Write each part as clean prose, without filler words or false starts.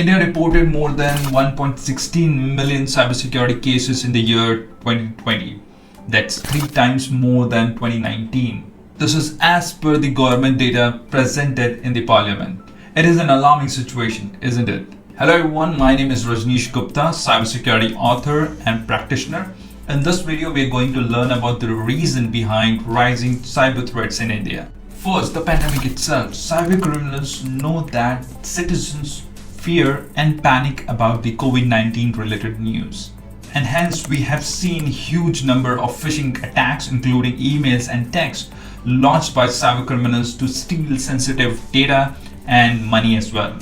India reported more than 1.16 million cybersecurity cases in the year 2020. That's 3 times more than 2019. This is as per the government data presented in the parliament. It is an alarming situation, isn't it? Hello everyone, my name is Rajneesh Gupta, cybersecurity author and practitioner. In this video, we are going to learn about the reason behind rising cyber threats in India. First, the pandemic itself. Cyber criminals know that citizens fear and panic about the COVID-19 related news. And hence, we have seen huge number of phishing attacks, including emails and texts, launched by cyber criminals to steal sensitive data and money as well.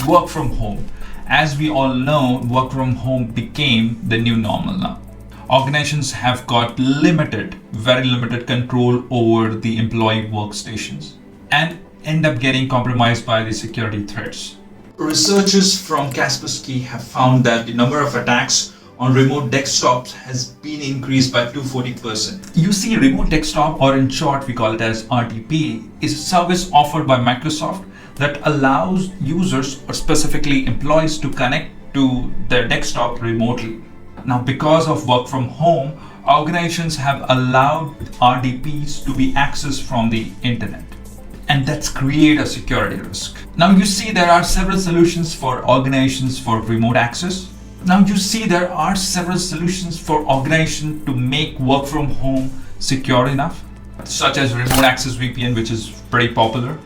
Work from home. As we all know, work from home became the new normal now. Organizations have got very limited control over the employee workstations and end up getting compromised by the security threats. Researchers from Kaspersky have found that the number of attacks on remote desktops has been increased by 240%. You see, remote desktop, or in short we call it as RDP, is a service offered by Microsoft that allows users, or specifically employees, to connect to their desktop remotely. Now, because of work from home, organizations have allowed RDPs to be accessed from the internet. And that's create a security risk. Now you see there are several solutions for organizations for remote access. Now you see there are several solutions for organizations to make work from home secure enough, such as remote access VPN, which is pretty popular,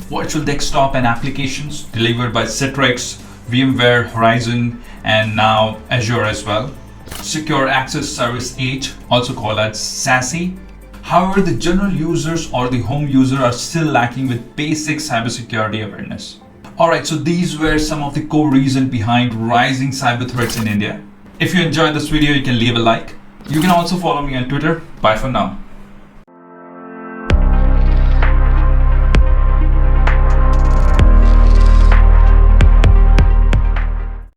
virtual desktop and applications delivered by Citrix, VMware, Horizon, and now Azure as well. Secure Access Service 8, also called as SASE. However, the general users or the home user are still lacking with basic cybersecurity awareness. Alright, so these were some of the core reasons behind rising cyber threats in India. If you enjoyed this video, you can leave a like. You can also follow me on Twitter. Bye for now.